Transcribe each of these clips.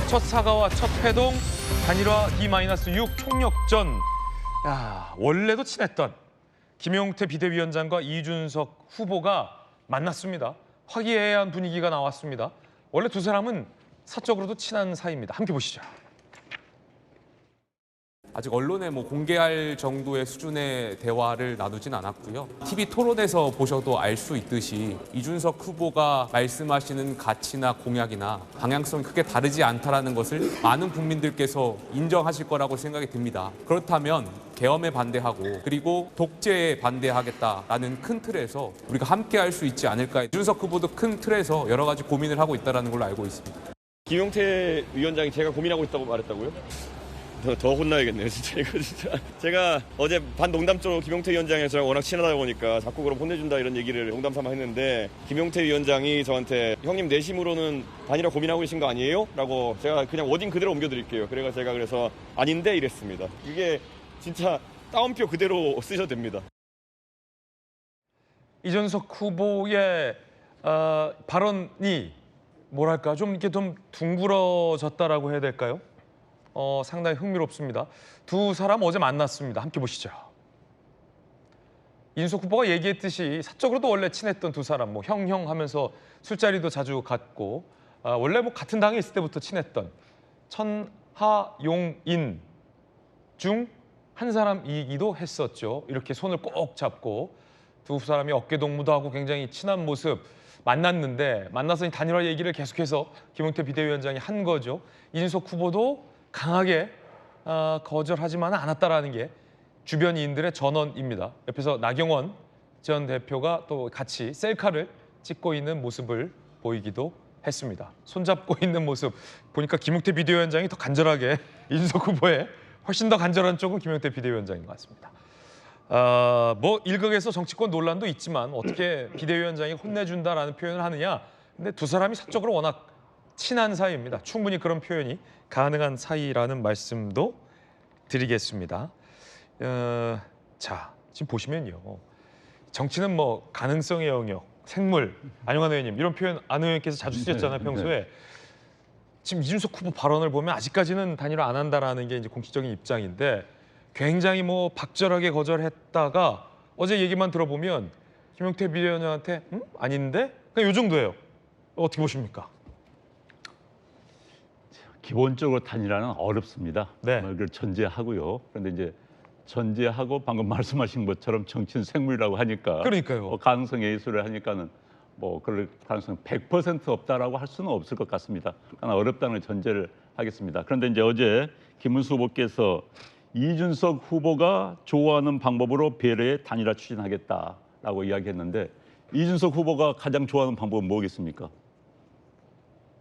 첫 사과와 첫 회동, 단일화 D-6 총력전. 야, 원래도 친했던 김용태 비대위원장과 이준석 후보가 만났습니다. 화기애애한 분위기가 나왔습니다. 원래 두 사람은 사적으로도 친한 사이입니다. 함께 보시죠. 아직 언론에 공개할 정도의 수준의 대화를 나누진 않았고요. TV 토론에서 보셔도 알 수 있듯이 이준석 후보가 말씀하시는 가치나 공약이나 방향성이 크게 다르지 않다라는 것을 많은 국민들께서 인정하실 거라고 생각이 듭니다. 그렇다면 계엄에 반대하고 그리고 독재에 반대하겠다라는 큰 틀에서 우리가 함께 할 수 있지 않을까. 이준석 후보도 큰 틀에서 여러 가지 고민을 하고 있다는 걸로 알고 있습니다. 김용태 위원장이 제가 고민하고 있다고 말했다고요? 더 혼나야겠네요, 진짜. 이거 진짜. 제가 어제 반농담조로 김용태 위원장이 저랑 워낙 친하다 보니까 자꾸 그럼 혼내준다 이런 얘기를 농담 삼아 했는데, 김용태 위원장이 저한테 형님 내심으로는 단일화 고민하고 계신 거 아니에요? 라고 제가 그냥 워딩 그대로 옮겨드릴게요. 제가 그래서 아닌데 이랬습니다. 이게 진짜 따옴표 그대로 쓰셔도 됩니다. 이준석 후보의 발언이 뭐랄까 좀 이렇게 좀 둥그러졌다라고 해야 될까요? 상당히 흥미롭습니다. 두 사람 어제 만났습니다. 함께 보시죠. 이준석 후보가 얘기했듯이 사적으로도 원래 친했던 두 사람, 형형 하면서 술자리도 자주 갔고, 원래 같은 당에 있을 때부터 친했던 천하용인 중 한 사람이기도 했었죠. 이렇게 손을 꼭 잡고 두 사람이 어깨 동무도 하고 굉장히 친한 모습 만났는데, 만나서 단일화 얘기를 계속해서 김용태 비대위원장이 한 거죠. 이준석 후보도 강하게 거절하지만 않았다라는 게 주변 인들의 전언입니다. 옆에서 나경원 전 대표가 또 같이 셀카를 찍고 있는 모습을 보이기도 했습니다. 손잡고 있는 모습 보니까 김용태 비대위원장이 더 간절하게 이준석 후보의 훨씬 더 간절한 쪽은 김용태 비대위원장인 것 같습니다. 일각에서 정치권 논란도 있지만 어떻게 비대위원장이 혼내준다라는 표현을 하느냐. 근데 두 사람이 사적으로 워낙 친한 사이입니다. 충분히 그런 표현이 가능한 사이라는 말씀도 드리겠습니다. 자, 지금 보시면요. 정치는 가능성의 영역, 생물, 안영환 의원님 이런 표현 안 의원님께서 자주 쓰셨잖아요, 평소에. 지금 이준석 후보 발언을 보면 아직까지는 단일화 안 한다라는 게 이제 공식적인 입장인데, 굉장히 박절하게 거절했다가 어제 얘기만 들어보면 김용태 비대위원장한테 아닌데? 그냥 요 정도예요. 어떻게 보십니까? 기본적으로 단일화는 어렵습니다. 네. 그걸 전제하고요. 그런데 이제 전제하고 방금 말씀하신 것처럼 정치는 생물이라고 하니까, 그러니까요. 가능성의 예술을 하니까는 그럴 가능성 100% 없다라고 할 수는 없을 것 같습니다. 그러나 어렵다는 전제를 하겠습니다. 그런데 이제 어제 김문수 후보께서 이준석 후보가 좋아하는 방법으로 비례 단일화 추진하겠다라고 이야기했는데, 이준석 후보가 가장 좋아하는 방법은 뭐겠습니까?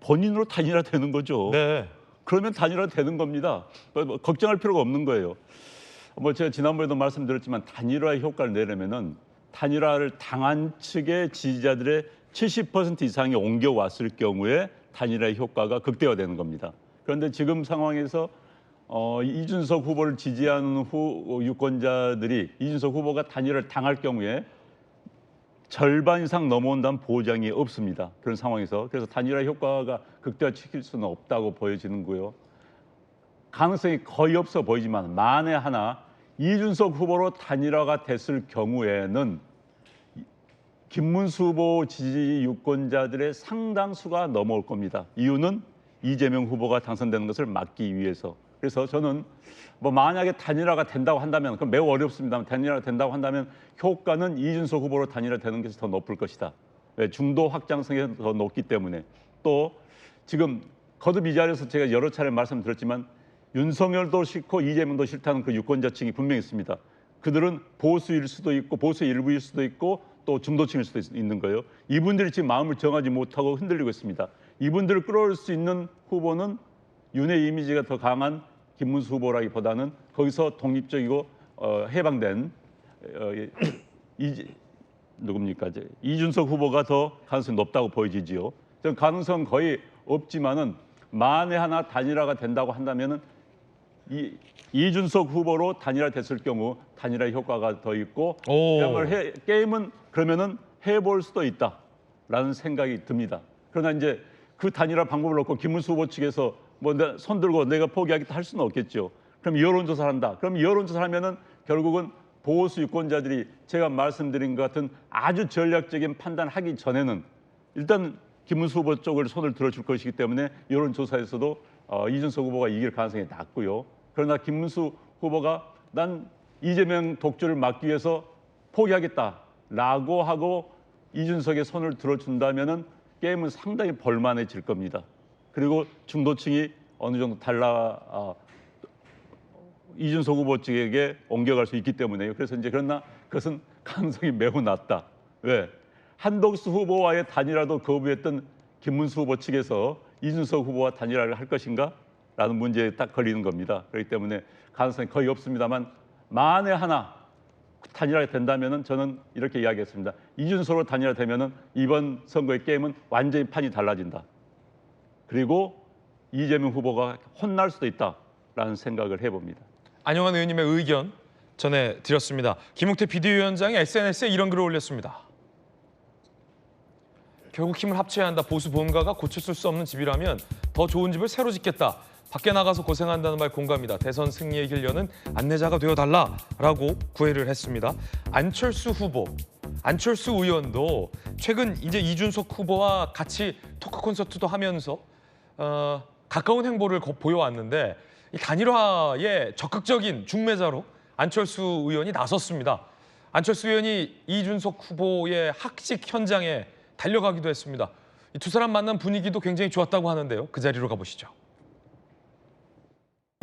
본인으로 단일화 되는 거죠. 네. 그러면 단일화 되는 겁니다. 걱정할 필요가 없는 거예요. 제가 지난번에도 말씀드렸지만 단일화의 효과를 내려면은 단일화를 당한 측의 지지자들의 70% 이상이 옮겨왔을 경우에 단일화의 효과가 극대화되는 겁니다. 그런데 지금 상황에서 이준석 후보를 지지하는 유권자들이 이준석 후보가 단일화를 당할 경우에 절반 이상 넘어온다는 보장이 없습니다. 그런 상황에서 그래서 단일화 효과가 극대화시킬 수는 없다고 보여지는 거고요. 가능성이 거의 없어 보이지만 만에 하나 이준석 후보로 단일화가 됐을 경우에는 김문수 후보 지지 유권자들의 상당수가 넘어올 겁니다. 이유는 이재명 후보가 당선되는 것을 막기 위해서. 그래서 저는 만약에 단일화가 된다고 한다면, 그건 매우 어렵습니다만 단일화가 된다고 한다면 효과는 이준석 후보로 단일화 되는 것이 더 높을 것이다. 왜? 중도 확장성이 더 높기 때문에. 또 지금 거듭 이 자리에서 제가 여러 차례 말씀드렸지만 윤석열도 싫고 이재명도 싫다는 그 유권자층이 분명히 있습니다. 그들은 보수일 수도 있고 보수의 일부일 수도 있고 또 중도층일 수도 있는 거예요. 이분들이 지금 마음을 정하지 못하고 흔들리고 있습니다. 이분들을 끌어올 수 있는 후보는 윤의 이미지가 더 강한 김문수 후보라기보다는 거기서 독립적이고 해방된 누굽니까? 이준석 후보가 더 가능성이 높다고 보여지지요. 저는 가능성 거의 없지만은 만에 하나 단일화가 된다고 한다면은 이준석 후보로 단일화 됐을 경우 단일화 효과가 더 있고 게임은 그러면은 해볼 수도 있다라는 생각이 듭니다. 그러나 이제 그 단일화 방법을 놓고 김문수 후보 측에서 뭐 손 들고 내가 포기하겠다 할 수는 없겠죠. 그럼 여론조사를 한다. 그럼 여론조사를 하면은 결국은 보수 유권자들이 제가 말씀드린 것 같은 아주 전략적인 판단하기 전에는 일단 김문수 후보 쪽을 손을 들어줄 것이기 때문에 여론조사에서도 이준석 후보가 이길 가능성이 낮고요. 그러나 김문수 후보가 난 이재명 독주를 막기 위해서 포기하겠다라고 하고 이준석의 손을 들어준다면은 게임은 상당히 벌만해질 겁니다. 그리고 중도층이 어느 정도 이준석 후보 측에게 옮겨갈 수 있기 때문에요. 그래서 이제 그러나 그것은 가능성이 매우 낮다. 왜? 한덕수 후보와의 단일화도 거부했던 김문수 후보 측에서 이준석 후보와 단일화를 할 것인가? 라는 문제에 딱 걸리는 겁니다. 그렇기 때문에 가능성이 거의 없습니다만 만에 하나 단일화가 된다면은 저는 이렇게 이야기했습니다. 이준석으로 단일화되면은 이번 선거의 게임은 완전히 판이 달라진다. 그리고 이재명 후보가 혼날 수도 있다라는 생각을 해봅니다. 안영환 의원님의 의견 전해드렸습니다. 김용태 비대위원장이 SNS에 이런 글을 올렸습니다. 결국 힘을 합쳐야 한다. 보수 본가가 고쳤을 수 없는 집이라면 더 좋은 집을 새로 짓겠다. 밖에 나가서 고생한다는 말 공감이다. 대선 승리의 길 여는 안내자가 되어달라라고 구애를 했습니다. 안철수 의원도 최근 이제 이준석 후보와 같이 토크 콘서트도 하면서 가까운 행보를 보여왔는데 이 단일화의 적극적인 중매자로 안철수 의원이 나섰습니다. 안철수 의원이 이준석 후보의 학식 현장에 달려가기도 했습니다. 이 두 사람 만난 분위기도 굉장히 좋았다고 하는데요. 그 자리로 가보시죠.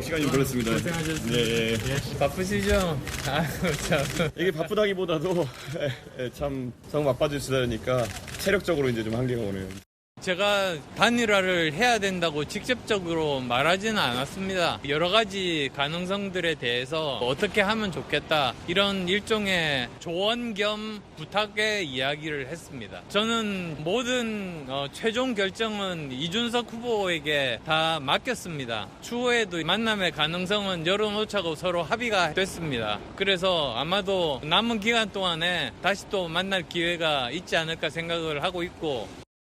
시간이 좀 걸렸습니다. 네. 바쁘시죠? 아유, 참. 이게 바쁘다기보다도 참 너무 바빠지시다니까 체력적으로 이제 좀 한계가 오네요. 제가 단일화를 해야 된다고 직접적으로 말하지는 않았습니다. 여러 가지 가능성들에 대해서 어떻게 하면 좋겠다 이런 일종의 조언 겸 부탁의 이야기를 했습니다. 저는 모든 최종 결정은 이준석 후보에게 다 맡겼습니다. 추후에도 만남의 가능성은 열어놓자고 서로 합의가 됐습니다. 그래서 아마도 남은 기간 동안에 다시 또 만날 기회가 있지 않을까 생각을 하고 있고,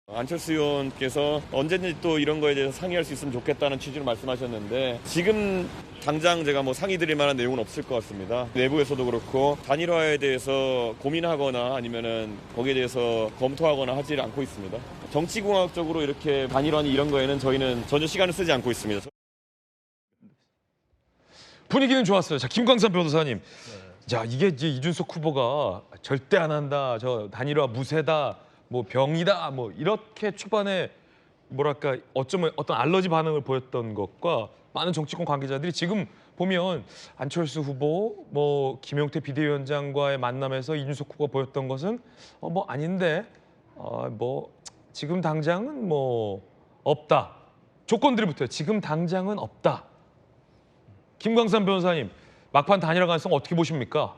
안철수 의원께서 언제든지 또 이런 거에 대해서 상의할 수 있으면 좋겠다는 취지로 말씀하셨는데 지금 당장 제가 뭐 상의 드릴 만한 내용은 없을 것 같습니다. 내부에서도 그렇고 단일화에 대해서 고민하거나 아니면은 거기에 대해서 검토하거나 하지 않고 있습니다. 정치공학적으로 이렇게 단일화니 이런 거에는 저희는 전혀 시간을 쓰지 않고 있습니다. 분위기는 좋았어요. 자, 김광삼 변호사님. 자, 이게 이제 이준석 후보가 절대 안 한다. 저 단일화 무쇠다. 뭐 병이다. 뭐 이렇게 초반에 뭐랄까 어쩌면 어떤 알러지 반응을 보였던 것과 많은 정치권 관계자들이 지금 보면 안철수 후보, 뭐 김용태 비대위원장과의 만남에서 이준석 후보가 보였던 것은 뭐 아닌데 뭐 지금 당장은 뭐 없다. 조건들이 붙어요. 지금 당장은 없다. 김광삼 변호사님, 막판 단일화 가능성 어떻게 보십니까?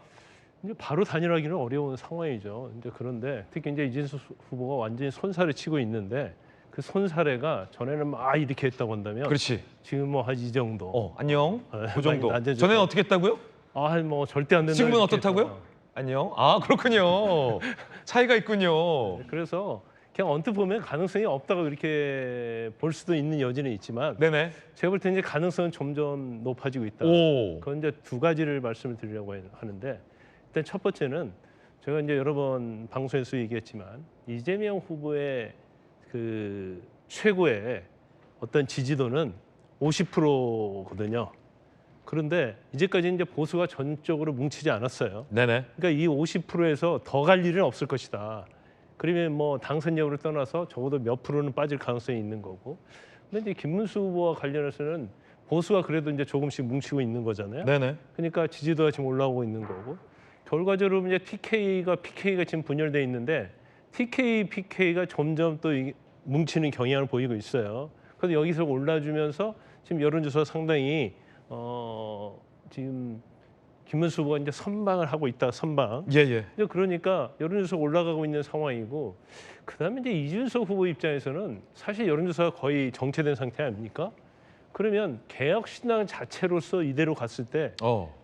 이제 바로 단일하기는 어려운 상황이죠. 이제 그런데 특히 이제 이준석 후보가 완전히 손살을 치고 있는데 그 손사래가 전에는 막 이렇게 했다고 한다면 그렇지. 지금 뭐 한 이 정도. 안녕. 그 정도. 완전 전에는 어떻게 했다고요? 뭐 절대 안 된다. 지금은 이렇게 어떻다고요? 했다가. 안녕. 아, 그렇군요. 차이가 있군요. 그래서 그냥 언뜻 보면 가능성이 없다고 이렇게 볼 수도 있는 여지는 있지만 네네. 제가 볼 때 이제 가능성은 점점 높아지고 있다. 오. 그건 이제 두 가지를 말씀을 드리려고 하는데, 일단 첫 번째는 제가 이제 여러 번 방송에서 얘기했지만 이재명 후보의 그 최고의 어떤 지지도는 50%거든요. 그런데 이제까지 이제 보수가 전적으로 뭉치지 않았어요. 네네. 그러니까 이 50%에서 더 갈 일은 없을 것이다. 그러면 뭐 당선 여부를 떠나서 적어도 몇 프로는 빠질 가능성이 있는 거고. 근데 이제 김문수 후보와 관련해서는 보수가 그래도 이제 조금씩 뭉치고 있는 거잖아요. 네네. 그러니까 지지도가 지금 올라오고 있는 거고. 결과적으로 이제 TK가 PK가 지금 분열돼 있는데 TK, PK가 점점 또 뭉치는 경향을 보이고 있어요. 그래서 여기서 올라주면서 지금 여론조사 상당히 지금 김문수 후보가 이제 선방을 하고 있다. 선방. 예예. 이제 그러니까 여론조사 올라가고 있는 상황이고, 그다음에 이제 이준석 후보 입장에서는 사실 여론조사가 거의 정체된 상태 아닙니까? 그러면 개혁신당 자체로서 이대로 갔을 때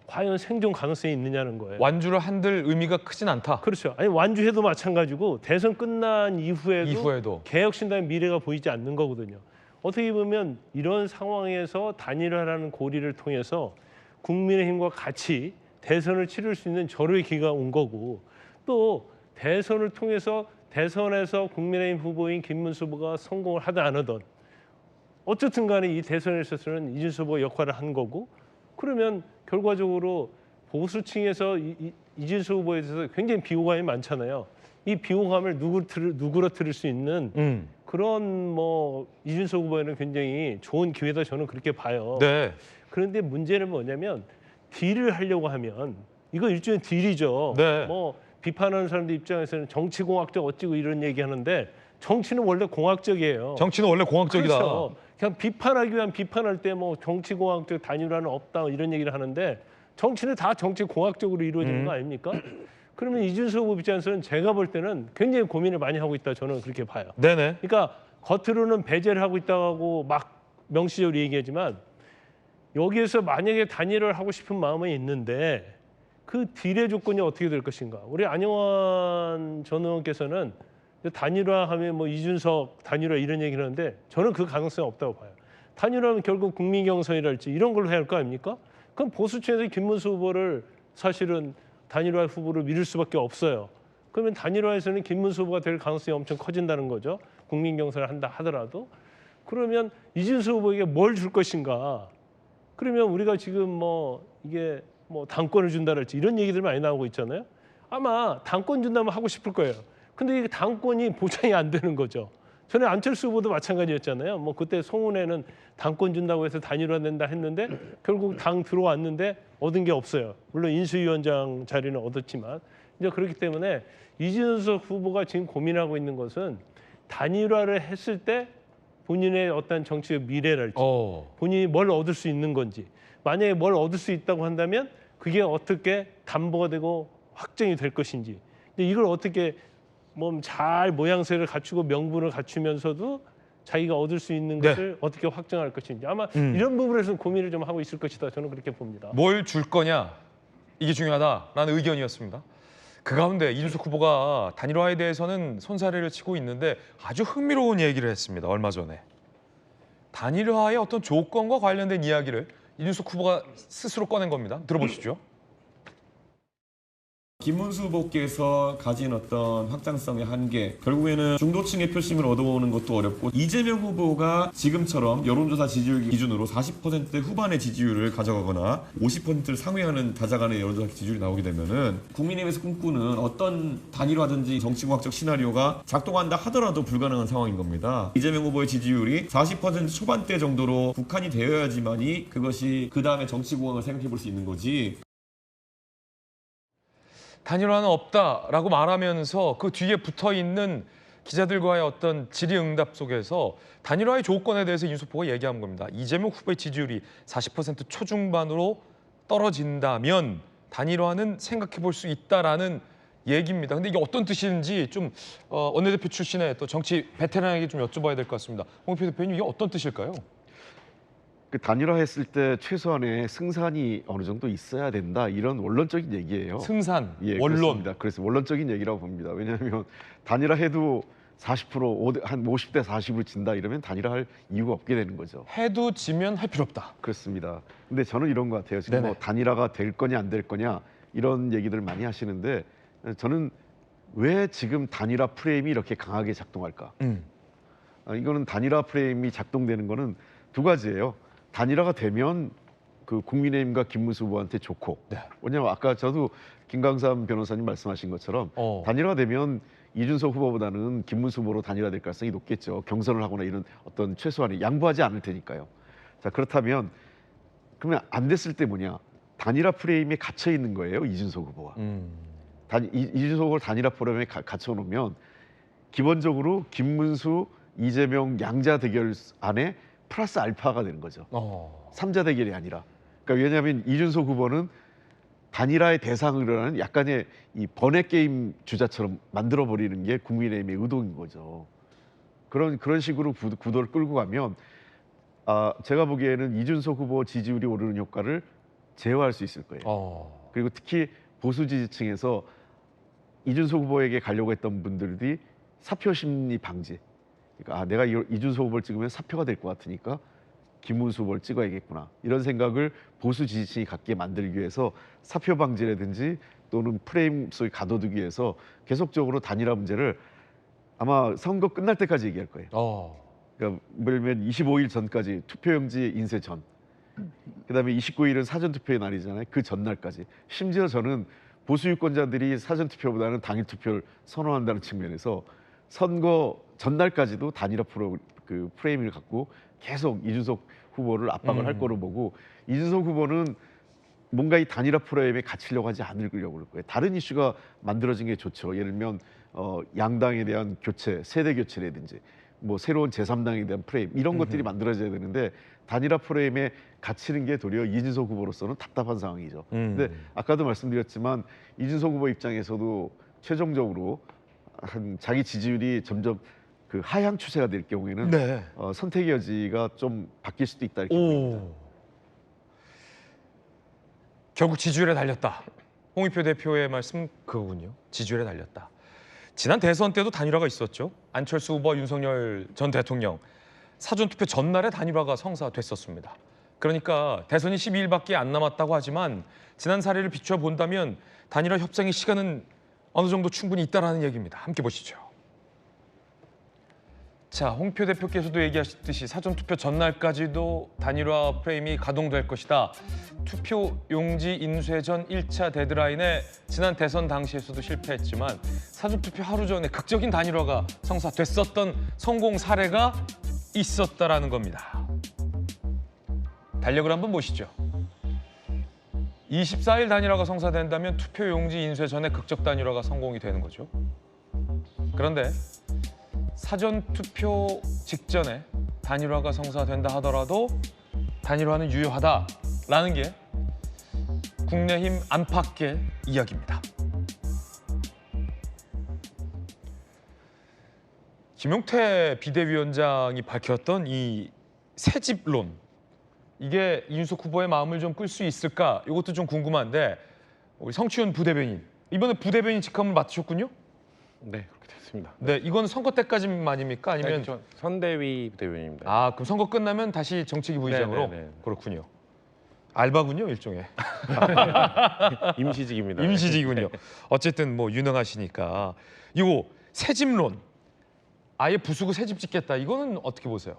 과연 생존 가능성이 있느냐는 거예요. 완주를 한들 의미가 크진 않다. 그렇죠. 아니 완주해도 마찬가지고 대선 끝난 이후에도 이후에도. 개혁신당의 미래가 보이지 않는 거거든요. 어떻게 보면 이런 상황에서 단일화라는 고리를 통해서 국민의힘과 같이 대선을 치를 수 있는 절호의 기회가 온 거고, 또 대선을 통해서 대선에서 국민의힘 후보인 김문수 후보가 성공을 하든 안 하든 어쨌든 간에 이 대선에 있어서는 이준석 후보가 역할을 한 거고, 그러면 결과적으로 보수층에서 이준석 후보에 대해서 굉장히 비호감이 많잖아요. 이 비호감을 누그러뜨릴 수 있는 그런 뭐 이준석 후보에는 굉장히 좋은 기회다, 저는 그렇게 봐요. 네. 그런데 문제는 뭐냐면 딜을 하려고 하면 이거 일종의 딜이죠. 네. 뭐 비판하는 사람들 입장에서는 정치공학적 어찌고 이런 얘기하는데 정치는 원래 공학적이에요. 정치는 원래 공학적이다. 그렇죠. 그냥 비판하기 위한 비판할 때 뭐 정치공학적 단일화는 없다 이런 얘기를 하는데 정치는 다 정치공학적으로 이루어지는 거 아닙니까? 그러면 이준석 후보 입장에서는 제가 볼 때는 굉장히 고민을 많이 하고 있다, 저는 그렇게 봐요. 네네. 그러니까 겉으로는 배제를 하고 있다고 막 명시적으로 얘기하지만 여기에서 만약에 단일화를 하고 싶은 마음이 있는데 그 딜의 조건이 어떻게 될 것인가. 우리 안영환 전 의원께서는 단일화하면 뭐 이준석 단일화 이런 얘기를 하는데 저는 그 가능성이 없다고 봐요. 단일화하면 결국 국민 경선이랄지 이런 걸로 해야 할 거 아닙니까? 그럼 보수층에서 김문수 후보를 사실은 단일화 후보를 밀을 수밖에 없어요. 그러면 단일화에서는 김문수 후보가 될 가능성이 엄청 커진다는 거죠. 국민 경선을 한다 하더라도. 그러면 이준석 후보에게 뭘 줄 것인가. 그러면 우리가 지금 뭐 이게 뭐 당권을 준다랄지 이런 얘기들 많이 나오고 있잖아요. 아마 당권 준다면 하고 싶을 거예요. 근데 이 당권이 보장이 안 되는 거죠. 전에 안철수 후보도 마찬가지였잖아요. 뭐 그때 송은회는 당권 준다고 해서 단일화된다 했는데 결국 당 들어왔는데 얻은 게 없어요. 물론 인수위원장 자리는 얻었지만 이제 그렇기 때문에 이준석 후보가 지금 고민하고 있는 것은 단일화를 했을 때 본인의 어떤 정치적 미래랄지 본인이 뭘 얻을 수 있는 건지, 만약에 뭘 얻을 수 있다고 한다면 그게 어떻게 담보가 되고 확정이 될 것인지, 근데 이걸 어떻게 뭐 잘 모양새를 갖추고 명분을 갖추면서도 자기가 얻을 수 있는 네. 것을 어떻게 확정할 것인지 아마 이런 부분에서는 고민을 좀 하고 있을 것이다, 저는 그렇게 봅니다. 뭘 줄 거냐 이게 중요하다라는 의견이었습니다. 그 가운데 이준석 후보가 단일화에 대해서는 손사래를 치고 있는데 아주 흥미로운 얘기를 했습니다. 얼마 전에 단일화의 어떤 조건과 관련된 이야기를 이준석 후보가 스스로 꺼낸 겁니다. 들어보시죠. 김문수 후보께서 가진 어떤 확장성의 한계, 결국에는 중도층의 표심을 얻어오는 것도 어렵고, 이재명 후보가 지금처럼 여론조사 지지율 기준으로 40% 후반의 지지율을 가져가거나 50%를 상회하는 다자간의 여론조사 지지율이 나오게 되면은 국민의힘에서 꿈꾸는 어떤 단일화든지 정치공학적 시나리오가 작동한다 하더라도 불가능한 상황인 겁니다. 이재명 후보의 지지율이 40% 초반대 정도로 국한이 되어야지만이 그것이 그 다음에 정치공학을 생각해 볼 수 있는 거지. 단일화는 없다라고 말하면서 그 뒤에 붙어있는 기자들과의 어떤 질의응답 속에서 단일화의 조건에 대해서 이준석 후보가 얘기한 겁니다. 이재명 후보의 지지율이 40% 초중반으로 떨어진다면 단일화는 생각해 볼 수 있다라는 얘기입니다. 근데 이게 어떤 뜻인지 좀 원내대표 출신의 또 정치 베테랑에게 좀 여쭤봐야 될 것 같습니다. 홍영표 대표님, 이게 어떤 뜻일까요? 그 단일화했을 때 최소한의 승산이 어느 정도 있어야 된다, 이런 원론적인 얘기예요. 승산, 예, 원론. 그렇습니다. 그래서 원론적인 얘기라고 봅니다. 왜냐하면 단일화해도 40% 한 50대 40으로 진다 이러면 단일화할 이유가 없게 되는 거죠. 해도 지면 할 필요 없다. 그렇습니다. 근데 저는 이런 것 같아요. 지금 뭐 네네. 단일화가 될 거냐 안 될 거냐 이런 얘기들 많이 하시는데, 저는 왜 지금 단일화 프레임이 이렇게 강하게 작동할까? 이거는 단일화 프레임이 작동되는 거는 두 가지예요. 단일화가 되면 그 국민의힘과 김문수 후보한테 좋고, 네. 왜냐하면 아까 저도 김광삼 변호사님 말씀하신 것처럼 단일화 되면 이준석 후보보다는 김문수 후보로 단일화될 가능성이 높겠죠. 경선을 하거나 이런 어떤 최소한의 양보하지 않을 테니까요. 자, 그렇다면 그러면 안 됐을 때 뭐냐? 단일화 프레임에 갇혀 있는 거예요, 이준석 후보가. 이준석 후보를 단일화 프레임에 갇혀 놓으면 기본적으로 김문수, 이재명 양자 대결 안에 플러스 알파가 되는 거죠. 삼자 대결이 아니라. 그러니까 왜냐하면 이준석 후보는 단일화의 대상으로 하는 약간의 이 번외 게임 주자처럼 만들어 버리는 게 국민의힘의 의도인 거죠. 그런 식으로 구도를 끌고 가면 제가 보기에는 이준석 후보 지지율이 오르는 효과를 제어할 수 있을 거예요. 그리고 특히 보수 지지층에서 이준석 후보에게 가려고 했던 분들이 사표 심리 방지, 그러니까 내가 이준석 후보를 찍으면 사표가 될 것 같으니까 김문수 후보를 찍어야겠구나. 이런 생각을 보수 지지층이 갖게 만들기 위해서 사표 방지라든지 또는 프레임 속에 가둬두기 위해서 계속적으로 단일화 문제를 아마 선거 끝날 때까지 얘기할 거예요. 그러니까 예를 들면 25일 전까지 투표용지 인쇄 전, 그다음에 29일은 사전투표의 날이잖아요. 그 전날까지. 심지어 저는 보수 유권자들이 사전투표보다는 당일 투표를 선호한다는 측면에서 선거 전날까지도 단일화 프레임을 갖고 계속 이준석 후보를 압박을 할 거로 보고, 이준석 후보는 뭔가 이 단일화 프레임에 갇히려고 하지 않으려고 그럴 거예요. 다른 이슈가 만들어진 게 좋죠. 예를 들면 양당에 대한 교체, 세대 교체라든지 뭐 새로운 제3당에 대한 프레임 이런 것들이 만들어져야 되는데 단일화 프레임에 갇히는 게 도리어 이준석 후보로서는 답답한 상황이죠. 근데 아까도 말씀드렸지만 이준석 후보 입장에서도 최종적으로 자기 지지율이 점점 그 하향 추세가 될 경우에는 네. 선택의 여지가 좀 바뀔 수도 있다 이렇게 봅니다. 결국 지지율에 달렸다. 홍익표 대표의 말씀 그거군요. 지지율에 달렸다. 지난 대선 때도 단일화가 있었죠. 안철수 후보와 윤석열 전 대통령 사전투표 전날에 단일화가 성사됐었습니다. 그러니까 대선이 12일밖에 안 남았다고 하지만 지난 사례를 비추어 본다면 단일화 협상의 시간은 어느 정도 충분히 있다라는 얘기입니다. 함께 보시죠. 자, 홍표 대표께서도 얘기하셨듯이 사전투표 전날까지도 단일화 프레임이 가동될 것이다. 투표 용지 인쇄 전 1차 데드라인에 지난 대선 당시에서도 실패했지만 사전투표 하루 전에 극적인 단일화가 성사됐었던 성공 사례가 있었다라는 겁니다. 달력을 한번 보시죠. 24일 단일화가 성사된다면 투표 용지 인쇄 전에 극적 단일화가 성공이 되는 거죠. 그런데 사전투표 직전에 단일화가 성사된다 하더라도 단일화는 유효하다라는 게 국내힘 안팎의 이야기입니다. 김용태 비대위원장이 밝혔던 이 새집론, 이게 이준석 후보의 마음을 좀 끌 수 있을까? 이것도 좀 궁금한데 우리 성추현 부대변인, 이번에 부대변인 직함을 맡으셨군요? 네, 그렇게 됐습니다. 네, 이건 선거 때까지만입니까? 아니면 전 선대위 부대변인입니다. 아, 그럼 선거 끝나면 다시 정치기 부의장으로? 네. 그렇군요. 알바군요, 일종의. 임시직입니다. 임시직이군요. 어쨌든 뭐 유능하시니까. 이거 새집론, 아예 부수고 새집 짓겠다. 이거는 어떻게 보세요?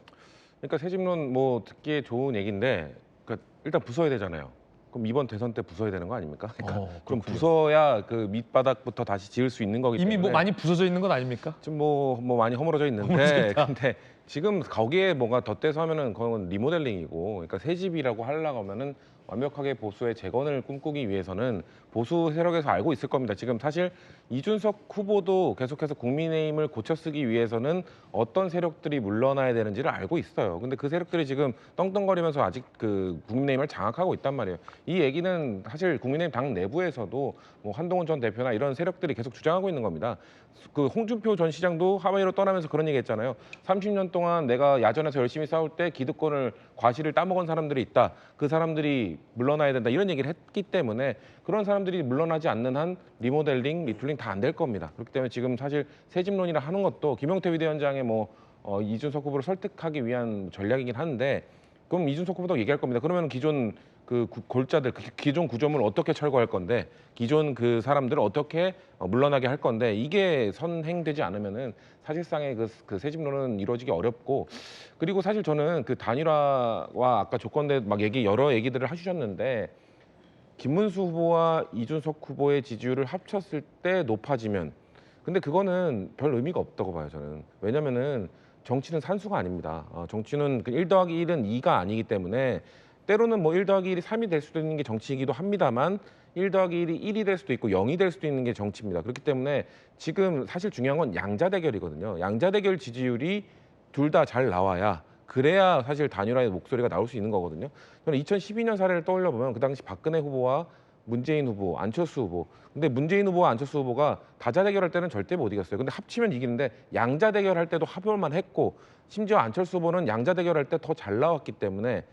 그러니까 새집론 뭐 듣기에 좋은 얘기인데, 그러니까 일단 부숴야 되잖아요. 그럼 이번 대선 때 부숴야 되는 거 아닙니까? 그러니까 그럼 부숴야 그 밑바닥부터 다시 지을 수 있는 거기 때문에. 이미 뭐 많이 부서져 있는 건 아닙니까? 지금 뭐 많이 허물어져 있는데, 근데 지금 거기에 뭔가 덧대서 하면은 그건 리모델링이고, 그러니까 새 집이라고 하려고 하면은 완벽하게 보수의 재건을 꿈꾸기 위해서는 보수 세력에서 알고 있을 겁니다. 지금 사실 이준석 후보도 계속해서 국민의힘을 고쳐쓰기 위해서는 어떤 세력들이 물러나야 되는지를 알고 있어요. 근데 그 세력들이 지금 떵떵거리면서 아직 그 국민의힘을 장악하고 있단 말이에요. 이 얘기는 사실 국민의힘 당 내부에서도 뭐 한동훈 전 대표나 이런 세력들이 계속 주장하고 있는 겁니다. 그 홍준표 전 시장도 하와이로 떠나면서 그런 얘기 했잖아요. 30년 동안 내가 야전에서 열심히 싸울 때 기득권을 과실을 따먹은 사람들이 있다. 그 사람들이 물러나야 된다. 이런 얘기를 했기 때문에 그런 사람들이 물러나지 않는 한 리모델링, 리툴링 다 안 될 겁니다. 그렇기 때문에 지금 사실 새집론이라 하는 것도 김용태 비대위원장의 이준석 후보를 설득하기 위한 전략이긴 한데, 그럼 이준석 후보도 얘기할 겁니다. 그러면 기존 그 골자들, 기존 구조물 어떻게 철거할 건데, 기존 그 사람들을 어떻게 물러나게 할 건데, 이게 선행되지 않으면은 사실상의 그 새집론은 이루어지기 어렵고, 그리고 사실 저는 그 단일화와 아까 조건대 막 여러 얘기들을 하셨는데, 김문수 후보와 이준석 후보의 지지율을 합쳤을 때 높아지면, 근데 그거는 별 의미가 없다고 봐요, 저는. 왜냐면은 정치는 산수가 아닙니다. 정치는 1 더하기 1은 2가 아니기 때문에 때로는 뭐 1 더하기 1이 3이 될 수도 있는 게 정치이기도 합니다만 1 더하기 1이 1이 될 수도 있고 0이 될 수도 있는 게 정치입니다. 그렇기 때문에 지금 사실 중요한 건 양자 대결이거든요. 양자 대결 지지율이 둘 다 잘 나와야, 그래야 사실 단일화의 목소리가 나올 수 있는 거거든요. 저는 2012년 사례를 떠올려 보면 그 당시 박근혜 후보와 문재인 후보, 안철수 후보. 근데 문재인 후보와 안철수 후보가 다자 대결할 때는 절대 못 이겼어요. 근데 합치면 이기는데 양자 대결할 때도 합을만 했고, 심지어 안철수 후보는 양자 대결할 때 더 잘 나왔기 때문에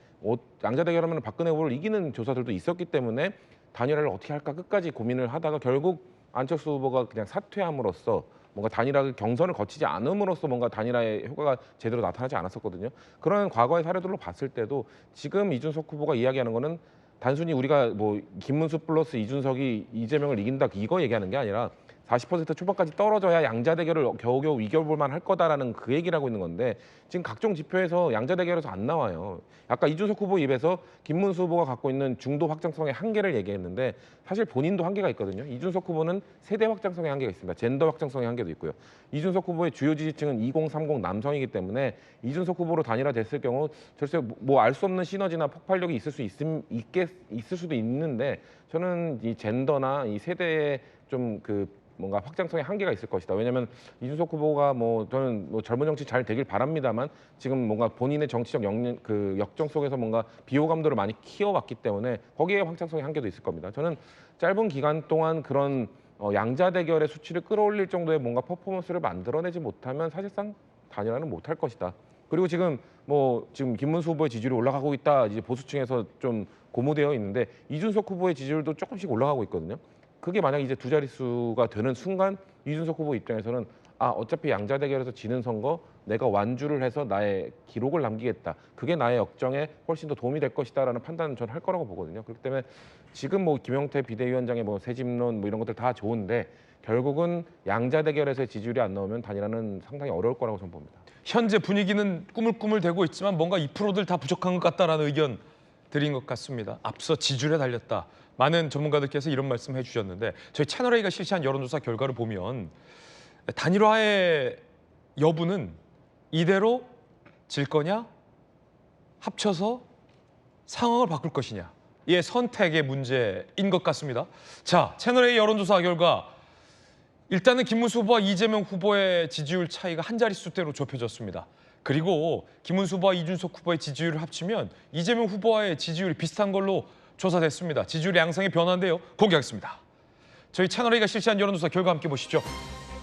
양자 대결하면 박근혜 후보를 이기는 조사들도 있었기 때문에 단일화를 어떻게 할까 끝까지 고민을 하다가 결국 안철수 후보가 그냥 사퇴함으로써 뭔가 단일화 경선을 거치지 않음으로써 뭔가 단일화의 효과가 제대로 나타나지 않았었거든요. 그런 과거의 사례들로 봤을 때도 지금 이준석 후보가 이야기하는 거는 단순히 우리가 뭐 김문수 플러스 이준석이 이재명을 이긴다 이거 얘기하는 게 아니라 40% 초반까지 떨어져야 양자 대결을 겨우겨우 이겨볼 만할 거다라는 그 얘기를 하고 있는 건데 지금 각종 지표에서 양자 대결에서 안 나와요. 아까 이준석 후보 입에서 김문수 후보가 갖고 있는 중도 확장성의 한계를 얘기했는데 사실 본인도 한계가 있거든요. 이준석 후보는 세대 확장성의 한계가 있습니다. 젠더 확장성의 한계도 있고요. 이준석 후보의 주요 지지층은 2030 남성이기 때문에 이준석 후보로 단일화됐을 경우 절대 뭐 알 수 없는 시너지나 폭발력이 있을 수도 있는데 저는 이 젠더나 이 세대의 좀 뭔가 확장성의 한계가 있을 것이다. 왜냐하면 이준석 후보가 뭐 저는 뭐 젊은 정치 잘 되길 바랍니다만 지금 뭔가 본인의 정치적 역정 속에서 뭔가 비호감도를 많이 키워왔기 때문에 거기에 확장성의 한계도 있을 겁니다. 저는 짧은 기간 동안 그런 양자 대결의 수치를 끌어올릴 정도의 뭔가 퍼포먼스를 만들어내지 못하면 사실상 단일화는 못할 것이다. 그리고 지금 김문수 후보의 지지율이 올라가고 있다. 이제 보수층에서 좀 고무되어 있는데 이준석 후보의 지지율도 조금씩 올라가고 있거든요. 그게 만약 이제 두 자릿수가 되는 순간 이준석 후보 입장에서는 어차피 양자 대결에서 지는 선거 내가 완주를 해서 나의 기록을 남기겠다. 그게 나의 역정에 훨씬 더 도움이 될 것이다라는 판단은 저는 할 거라고 보거든요. 그렇기 때문에 지금 김용태 비대위원장의 새 집론 이런 것들 다 좋은데 결국은 양자 대결에서의 지지율이 안 나오면 단일화는 상당히 어려울 거라고 저는 봅니다. 현재 분위기는 꾸물꾸물대고 있지만 뭔가 2%들 다 부족한 것 같다라는 의견 드린 것 같습니다. 앞서 지지율에 달렸다. 많은 전문가들께서 이런 말씀 해주셨는데 저희 채널A가 실시한 여론조사 결과를 보면 단일화의 여부는 이대로 질 거냐 합쳐서 상황을 바꿀 것이냐의 선택의 문제인 것 같습니다. 자, 채널A 여론조사 결과 일단은 김문수 후보와 이재명 후보의 지지율 차이가 한 자릿수대로 좁혀졌습니다. 그리고 김문수 후보와 이준석 후보의 지지율을 합치면 이재명 후보와의 지지율이 비슷한 걸로 조사됐습니다. 지지율 양상의 변화인데요. 공개하겠습니다. 저희 채널A가 실시한 여론조사 결과 함께 보시죠.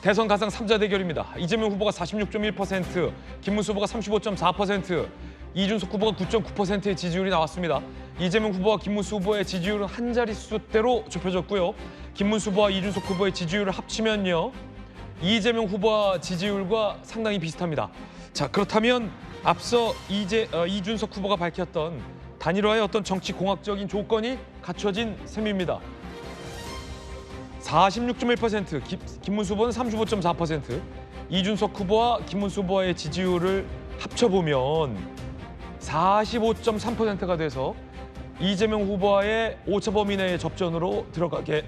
대선 가상 3자 대결입니다. 이재명 후보가 46.1%, 김문수 후보가 35.4%, 이준석 후보가 9.9%의 지지율이 나왔습니다. 이재명 후보와 김문수 후보의 지지율은 한 자릿수대로 좁혀졌고요. 김문수 후보와 이준석 후보의 지지율을 합치면요. 이재명 후보와 지지율과 상당히 비슷합니다. 자, 그렇다면 앞서 이준석 후보가 밝혔던 단일화의 어떤 정치 공학적인 조건이 갖춰진 셈입니다. 46.1%, 김문수 후보는 35.4%, 이준석 후보와 김문수 후보의 지지율을 합쳐보면 45.3%가 돼서 이재명 후보와의 오차 범위 내의 접전으로 들어가게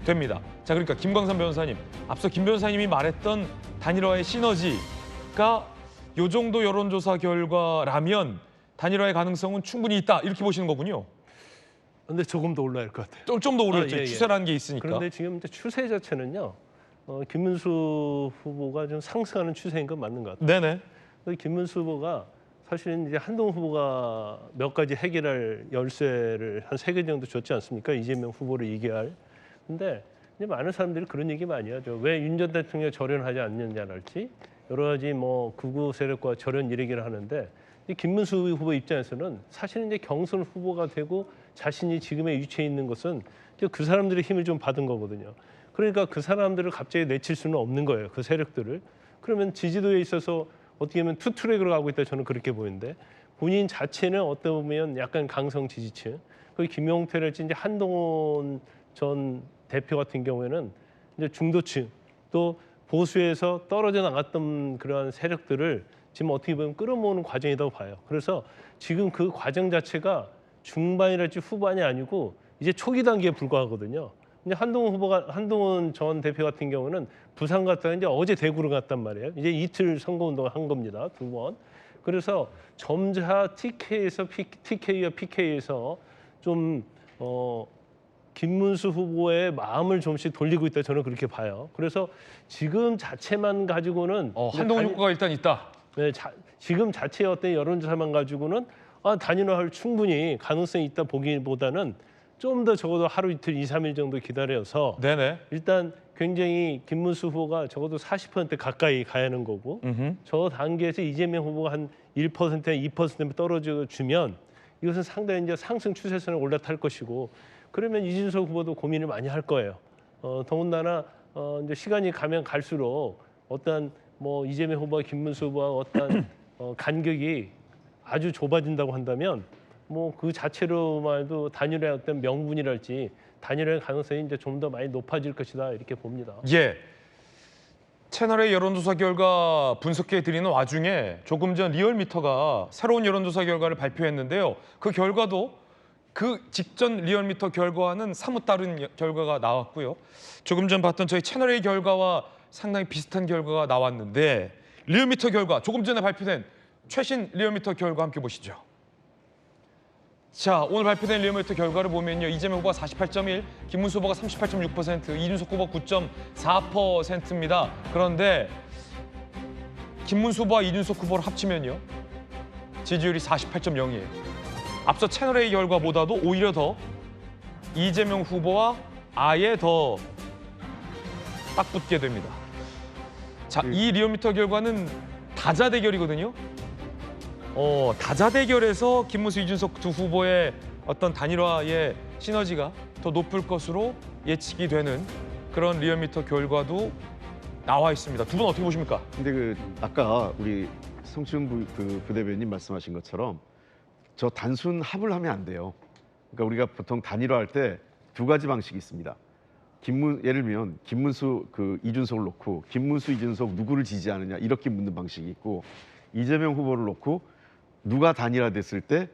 됩니다. 자, 그러니까 김광삼 변호사님, 앞서 김 변호사님이 말했던 단일화의 시너지가 이 정도 여론조사 결과라면 단일화의 가능성은 충분히 있다 이렇게 보시는 거군요. 근데 조금 더 올라야 할 것 같아요. 좀 더 오르겠죠. 예. 추세라는 게 있으니까. 그런데 지금 이제 추세 자체는요. 김문수 후보가 좀 상승하는 추세인 건 맞는 것 같아요. 네네. 김문수 후보가 사실은 이제 한동훈 후보가 몇 가지 해결할 열쇠를 한 3개 정도 줬지 않습니까? 이재명 후보를 이겨할. 근데 이제 많은 사람들이 그런 얘기 많이 하죠. 왜 윤 전 대통령 절연하지 않느냐랄지 여러 가지 극우 세력과 절연 얘기를 하는데 이 김문수 후보 입장에서는 사실은 이제 경선 후보가 되고 자신이 지금의 위치에 있는 것은 그 사람들의 힘을 좀 받은 거거든요. 그러니까 그 사람들을 갑자기 내칠 수는 없는 거예요. 그 세력들을. 그러면 지지도에 있어서 어떻게 보면 투트랙으로 가고 있다 저는 그렇게 보이는데 본인 자체는 어떻게 보면 약간 강성 지지층. 그 김용태랄지 이제 한동훈 전 대표 같은 경우에는 이제 중도층 또 보수에서 떨어져 나갔던 그러한 세력들을 지금 어떻게 보면 끌어모으는 과정이라고 봐요. 그래서 지금 그 과정 자체가 중반이랄지 후반이 아니고 이제 초기 단계에 불과하거든요. 근데 한동훈 전 대표 같은 경우는 부산 갔다가 이제 어제 대구로 갔단 말이에요. 이제 이틀 선거운동을 한 겁니다. 2번. 그래서 점차 TK와 PK에서 좀 김문수 후보의 마음을 좀씩 돌리고 있다 저는 그렇게 봐요. 그래서 지금 자체만 가지고는 한동훈 효과가 일단 있다. 네, 지금 자체의 어떤 여론조사만 가지고는 단일화할 충분히 가능성이 있다 보기보다는 좀 더 적어도 하루 이틀 2, 3일 정도 기다려서 네네. 일단 굉장히 김문수 후보가 적어도 40% 가까이 가야 하는 거고 저 단계에서 이재명 후보가 한 1%, 2% 떨어져 주면 이것은 상당히 이제 상승 추세선에 올라탈 것이고 그러면 이준석 후보도 고민을 많이 할 거예요. 더군다나 이제 시간이 가면 갈수록 어떤 뭐 이재명 후보와 김문수 후보와 어떤 간격이 아주 좁아진다고 한다면 뭐 그 자체로만 해도 단일화의 어떤 명분이랄지 단일화의 가능성이 이제 좀 더 많이 높아질 것이다 이렇게 봅니다. 예. 채널의 여론조사 결과 분석해 드리는 와중에 조금 전 리얼미터가 새로운 여론조사 결과를 발표했는데요. 그 결과도 그 직전 리얼미터 결과와는 사뭇 다른 결과가 나왔고요. 조금 전 봤던 저희 채널의 결과와 상당히 비슷한 결과가 나왔는데 리얼미터 결과, 조금 전에 발표된 최신 리얼미터 결과 함께 보시죠. 자, 오늘 발표된 리얼미터 결과를 보면요. 이재명 후보가 48.1, 김문수 후보가 38.6%, 이준석 후보 9.4%입니다. 그런데 김문수 후보와 이준석 후보를 합치면요. 지지율이 48.0이에요. 앞서 채널A 결과보다도 오히려 더 이재명 후보와 아예 더 딱 붙게 됩니다. 자, 이 리얼미터 결과는 다자 대결이거든요. 다자 대결에서 김문수, 이준석 두 후보의 어떤 단일화의 시너지가 더 높을 것으로 예측이 되는 그런 리얼미터 결과도 나와 있습니다. 두 분 어떻게 보십니까? 근데 아까 우리 성춘 부대변인 말씀하신 것처럼 저 단순 합을 하면 안 돼요. 그러니까 우리가 보통 단일화할 때 두 가지 방식이 있습니다. 예를 들면 김문수 이준석을 놓고 김문수, 이준석 누구를 지지하느냐 이렇게 묻는 방식이 있고 이재명 후보를 놓고 누가 단일화됐을 때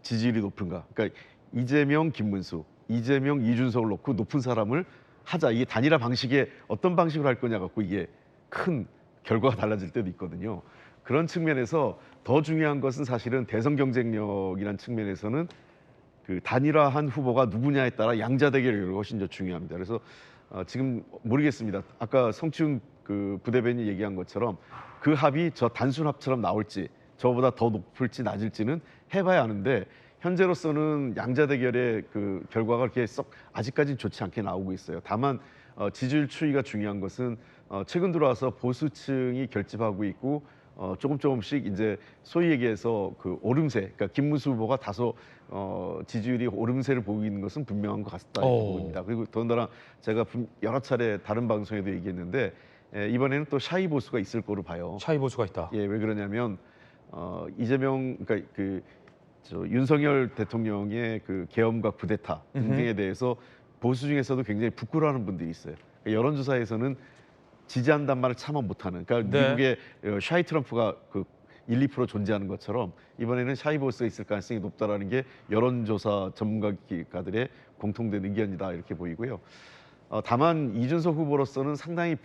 지지율이 높은가. 그러니까 이재명, 김문수, 이재명, 이준석을 놓고 높은 사람을 하자. 이게 단일화 방식에 어떤 방식으로 할 거냐 갖고 이게 큰 결과가 달라질 때도 있거든요. 그런 측면에서 더 중요한 것은 사실은 대선 경쟁력이라는 측면에서는 그 단일화한 후보가 누구냐에 따라 양자 대결이 훨씬 더 중요합니다. 그래서 지금 모르겠습니다. 아까 성춘 부대변인이 얘기한 것처럼 그 합이 저 단순 합처럼 나올지 저보다 더 높을지 낮을지는 해봐야 하는데 현재로서는 양자 대결의 그 결과가 그렇게 썩 아직까지는 좋지 않게 나오고 있어요. 다만 지지율 추이가 중요한 것은 최근 들어와서 보수층이 결집하고 있고 조금씩 이제 소위 얘기해서 그 오름세, 그러니까 김문수 후보가 다소 지지율이 오름세를 보이고 있는 것은 분명한 것 같다 이렇게 보입니다. 그리고 더군다나 제가 여러 차례 다른 방송에도 얘기했는데 이번에는 또 샤이 보수가 있을 거로 봐요. 샤이 보수가 있다. 예, 왜 그러냐면 이재명, 그러니까 윤석열 대통령의 그 계엄과 쿠데타 등등에 대해서 보수 중에서도 굉장히 부끄러워하는 분들이 있어요. 그러니까 여론조사에서는 지지한단 말을 차마 못하는. 그러니까 네. 미국의 샤이 트럼프가 1, 2% 존재하는 것처럼 이번에는 샤이 보수가 있을 가능성이 높다라는 게 여론조사 전문가들의 공통된 의견이다 이렇게 보이고요. 다만 이준석 후보로서는 상당히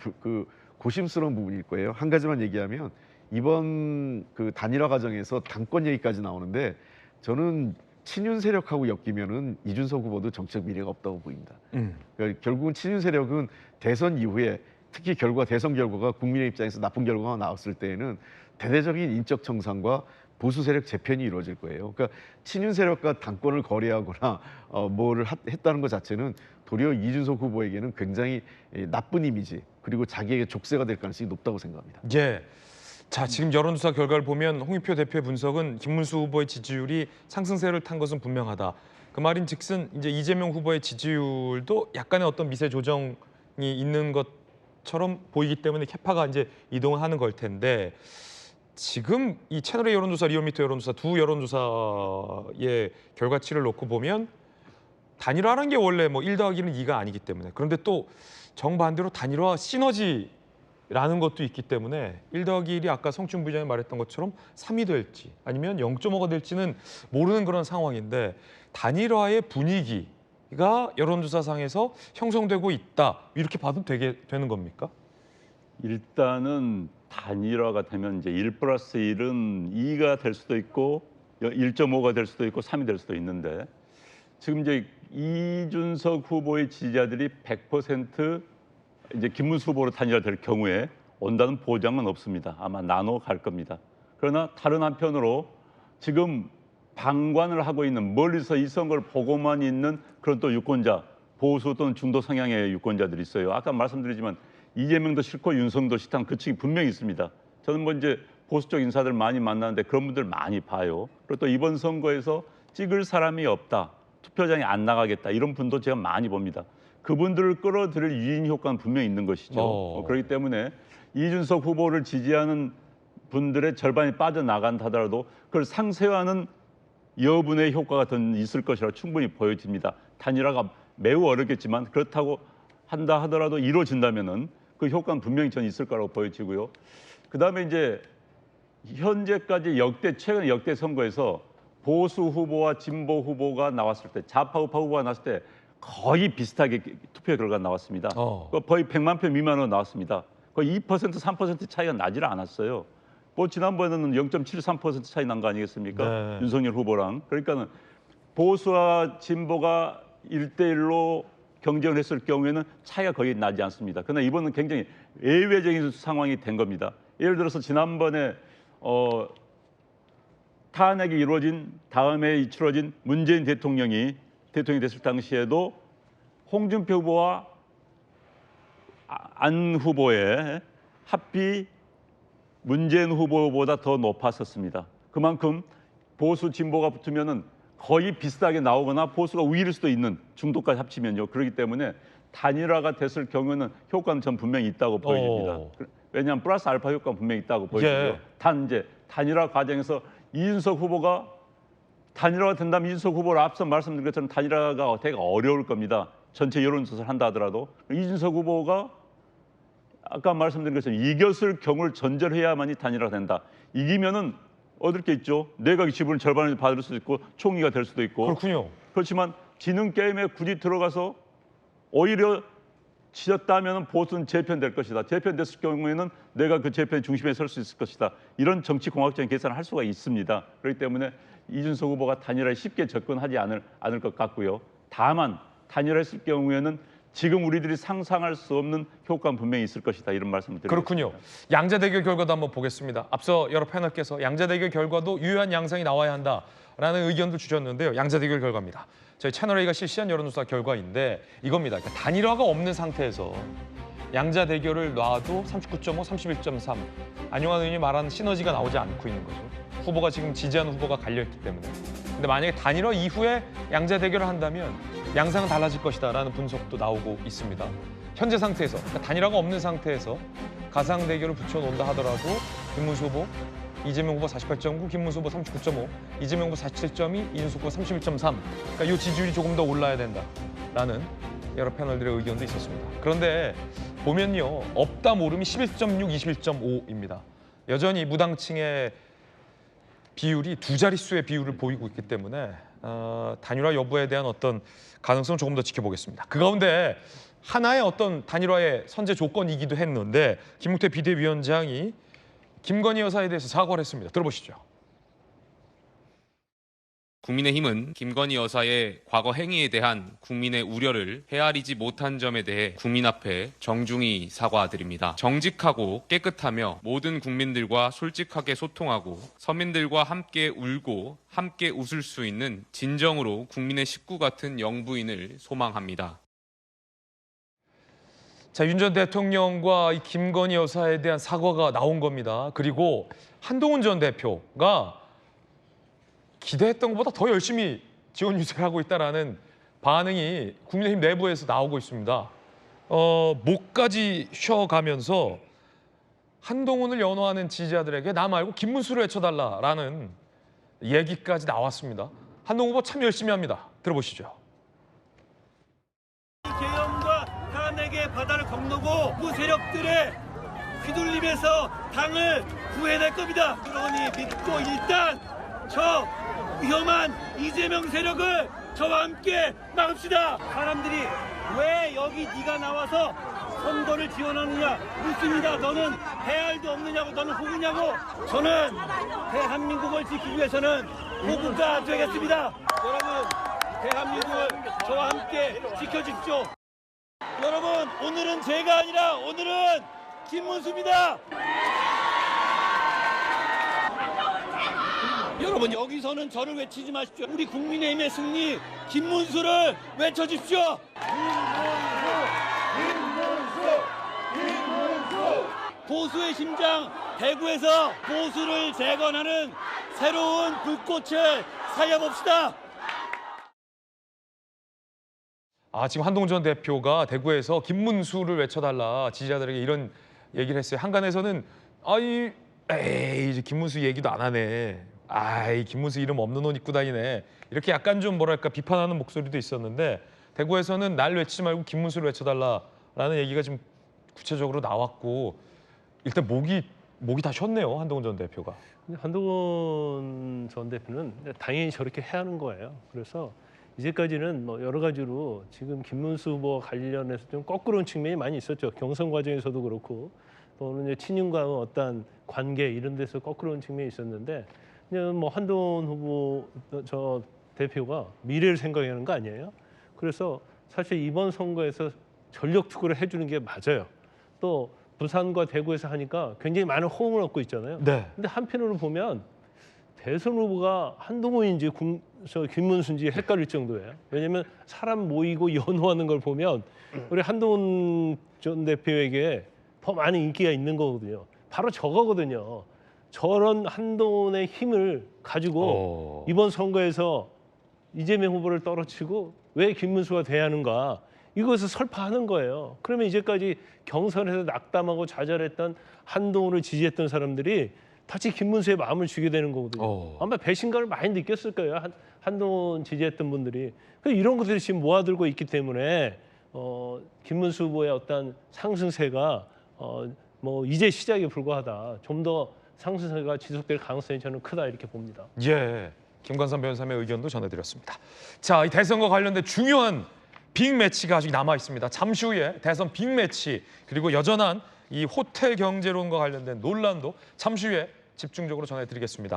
고심스러운 부분일 거예요. 한 가지만 얘기하면 이번 그 단일화 과정에서 당권 얘기까지 나오는데 저는 친윤 세력하고 엮이면은 이준석 후보도 정책 미래가 없다고 보입니다. 그러니까 결국은 친윤 세력은 대선 이후에 특히 대선 결과가 국민의 입장에서 나쁜 결과가 나왔을 때에는 대대적인 인적 청산과 보수 세력 재편이 이루어질 거예요. 그러니까 친윤 세력과 당권을 거래하거나 뭐를 했다는 것 자체는 도리어 이준석 후보에게는 굉장히 나쁜 이미지 그리고 자기에게 족쇄가 될 가능성이 높다고 생각합니다. 예. 자, 지금 여론조사 결과를 보면 홍익표 대표의 분석은 김문수 후보의 지지율이 상승세를 탄 것은 분명하다. 그 말인즉슨 이제 이재명 후보의 지지율도 약간의 어떤 미세 조정이 있는 것처럼 보이기 때문에 캐파가 이제 이동을 하는 걸 텐데 지금 이 채널의 여론조사, 리얼미터 여론조사 두 여론조사의 결과치를 놓고 보면 단일화라는 게 원래 뭐 1 더하기는 2가 아니기 때문에 그런데 또 정반대로 단일화 시너지라는 것도 있기 때문에 1 더하기 1이 아까 성춘 부장이 말했던 것처럼 3이 될지 아니면 0.5가 될지는 모르는 그런 상황인데 단일화의 분위기가 여론조사상에서 형성되고 있다 이렇게 봐도 되는 겁니까? 일단은 단일화가 되면 이제 1+1은 2가 될 수도 있고 1.5가 될 수도 있고 3이 될 수도 있는데 지금 이제 이준석 후보의 지지자들이 100% 이제 김문수 후보로 단일화될 경우에 온다는 보장은 없습니다. 아마 나눠 갈 겁니다. 그러나 다른 한편으로 지금 방관을 하고 있는 멀리서 이 선거를 보고만 있는 그런 또 유권자, 보수 또는 중도 성향의 유권자들이 있어요. 아까 말씀드리지만 이재명도 싫고 윤석도 싫다는 그 측이 분명히 있습니다. 저는 뭐 이제 보수 쪽 인사들 많이 만나는데 그런 분들 많이 봐요. 그리고 또 이번 선거에서 찍을 사람이 없다, 투표장에 안 나가겠다 이런 분도 제가 많이 봅니다. 그분들을 끌어들일 유인 효과는 분명히 있는 것이죠. 그렇기 때문에 이준석 후보를 지지하는 분들의 절반이 빠져나간다 하더라도 그걸 상쇄하는 여분의 효과가 더 있을 것이라고 충분히 보여집니다. 단일화가 매우 어렵겠지만 그렇다고 한다 하더라도 이루어진다면은 그 효과는 분명히 저는 있을 거라고 보여지고요. 그다음에 이제 현재까지 최근 역대 선거에서 보수 후보와 진보 후보가 나왔을 때, 좌파 우파 후보가 나왔을 때 거의 비슷하게 투표 결과가 나왔습니다. 거의 100만 표 미만으로 나왔습니다. 거의 2% 3% 차이가 나질 않았어요. 뭐 지난번에는 0.73% 차이 난 거 아니겠습니까? 네. 윤석열 후보랑. 그러니까는 보수와 진보가 1대1로 경쟁을 했을 경우에는 차이가 거의 나지 않습니다. 그러나 이번은 굉장히 예외적인 상황이 된 겁니다. 예를 들어서 지난번에 탄핵이 이루어진 다음에 치러진 문재인 대통령이 됐을 당시에도 홍준표 후보와 안 후보의 합비 문재인 후보보다 더 높았었습니다. 그만큼 보수 진보가 붙으면은 거의 비슷하게 나오거나 보수가 우위일 수도 있는 중도까지 합치면요. 그렇기 때문에 단일화가 됐을 경우에는 효과는 전 분명히 있다고 보여집니다. 왜냐하면 플러스 알파 효과는 분명히 있다고 보여지고요. 단 이제 단일화 과정에서 이준석 후보가 단일화가 된다면 이준석 후보를 앞서 말씀드린 것처럼 단일화가 되게 어려울 겁니다. 전체 여론조사를 한다 하더라도 이준석 후보가 아까 말씀드린 것처럼 이겼을 경우를 전제해야만이 단일화가 된다. 이기면은 얻을 게 있죠. 내각의 지분을 절반을 받을 수도 있고 총리가 될 수도 있고. 그렇군요. 그렇지만 지는 게임에 굳이 들어가서 오히려 지졌다면 보수는 재편될 것이다. 재편됐을 경우에는 내가 그 재편의 중심에 설 수 있을 것이다. 이런 정치 공학적인 계산을 할 수가 있습니다. 그렇기 때문에 이준석 후보가 단일화에 쉽게 접근하지 않을 것 같고요. 다만 단일화했을 경우에는 지금 우리들이 상상할 수 없는 효과는 분명히 있을 것이다. 이런 말씀을 드립니다. 그렇군요. 양자 대결 결과도 한번 보겠습니다. 앞서 여러 패널께서 양자 대결 결과도 유효한 양상이 나와야 한다라는 의견도 주셨는데요. 양자 대결 결과입니다. 저희 채널A가 실시한 여론조사 결과인데 이겁니다. 그러니까 단일화가 없는 상태에서 양자 대결을 놔도 39.5, 31.3 안용환 의원이 말하는 시너지가 나오지 않고 있는 거죠. 후보가 지금 지지하는 후보가 갈려있기 때문에. 근데 만약에 단일화 이후에 양자 대결을 한다면 양상은 달라질 것이다라는 분석도 나오고 있습니다. 현재 상태에서, 그러니까 단일화가 없는 상태에서 가상 대결을 붙여놓는다 하더라도 김문수 후보, 이재명 후보 48.9, 김문수 후보 39.5, 이재명 후보 47.2, 이준석 후보 31.3. 그러니까 이 지지율이 조금 더 올라야 된다라는 여러 패널들의 의견도 있었습니다. 그런데 보면요, 없다 모름이 11.6, 21.5입니다. 여전히 무당층의 비율이 두 자릿수의 비율을 보이고 있기 때문에 단일화 여부에 대한 어떤 가능성을 조금 더 지켜보겠습니다. 그 가운데 하나의 어떤 단일화의 선제 조건이기도 했는데 김웅태 비대위원장이 김건희 여사에 대해서 사과를 했습니다. 들어보시죠. 국민의힘은 김건희 여사의 과거 행위에 대한 국민의 우려를 헤아리지 못한 점에 대해 국민 앞에 정중히 사과드립니다. 정직하고 깨끗하며 모든 국민들과 솔직하게 소통하고 서민들과 함께 울고 함께 웃을 수 있는 진정으로 국민의 식구 같은 영부인을 소망합니다. 자, 윤 전 대통령과 이 김건희 여사에 대한 사과가 나온 겁니다. 그리고 한동훈 전 대표가 기대했던 것보다 더 열심히 지원 유세를 하고 있다라는 반응이 국민의힘 내부에서 나오고 있습니다. 목까지 쉬어가면서 한동훈을 연호하는 지지자들에게 나 말고 김문수를 외쳐달라라는 얘기까지 나왔습니다. 한동훈 후보 참 열심히 합니다. 들어보시죠. 계엄과 탄핵의 바다를 건너고 그 세력들의 휘둘림에서 당을 구해낼 겁니다. 그러니 믿고 일단 저 위험한 이재명 세력을 저와 함께 막읍시다. 사람들이 왜 여기 네가 나와서 선거를 지원하느냐 묻습니다. 너는 대알도 없느냐고, 너는 호구냐고. 저는 대한민국을 지키기 위해서는 호구가 되겠습니다. 여러분, 대한민국을 저와 함께 지켜주십시오. 여러분, 오늘은 제가 아니라 오늘은 김문수입니다. 여러분, 여기서는 저를 외치지 마십시오. 우리 국민의힘의 승리, 김문수를 외쳐주십시오. 김문수! 보수의 심장 대구에서 보수를 재건하는 새로운 불꽃을 살려봅시다. 지금 한동훈 전 대표가 대구에서 김문수를 외쳐달라 지지자들에게 이런 얘기를 했어요. 한간에서는 이제 김문수 얘기도 안 하네. 김문수 이름 없는 옷 입고 다니네. 이렇게 약간 좀 뭐랄까 비판하는 목소리도 있었는데 대구에서는 날 외치지 말고 김문수를 외쳐달라라는 얘기가 지금 구체적으로 나왔고 일단 목이 다 쉬었네요. 한동훈 전 대표가. 근데 한동훈 전 대표는 당연히 저렇게 해야 하는 거예요. 그래서 이제까지는 뭐 여러 가지로 지금 김문수 후보 관련해서 좀 거꾸로운 측면이 많이 있었죠. 경선 과정에서도 그렇고 또는 이제 친윤과의 어떤 관계 이런 데서 거꾸로운 측면이 있었는데 그냥 뭐 한동훈 후보 저 대표가 미래를 생각하는 거 아니에요? 그래서 사실 이번 선거에서 전력 투구를 해주는 게 맞아요. 또 부산과 대구에서 하니까 굉장히 많은 호응을 얻고 있잖아요. 네. 근데 한편으로 보면 대선 후보가 한동훈인지 김문수인지 헷갈릴 정도예요. 왜냐하면 사람 모이고 연호하는 걸 보면 우리 한동훈 전 대표에게 더 많은 인기가 있는 거거든요. 바로 저거거든요. 저런 한동훈의 힘을 가지고 이번 선거에서 이재명 후보를 떨어치고 왜 김문수가 돼야 하는가 이것을 설파하는 거예요. 그러면 이제까지 경선에서 낙담하고 좌절했던 한동훈을 지지했던 사람들이 다시 김문수의 마음을 주게 되는 거거든요. 아마 배신감을 많이 느꼈을 거예요. 한동훈 지지했던 분들이. 이런 것들이 지금 모아들고 있기 때문에 김문수 후보의 어떤 상승세가 뭐 이제 시작에 불과하다. 좀 더 상승세가 지속될 가능성이 저는 크다 이렇게 봅니다. 예, 김관삼 변호사의 의견도 전해드렸습니다. 자, 이 대선과 관련된 중요한 빅매치가 아직 남아 있습니다. 잠시 후에 대선 빅매치 그리고 여전한 이 호텔 경제론과 관련된 논란도 잠시 후에 집중적으로 전해드리겠습니다.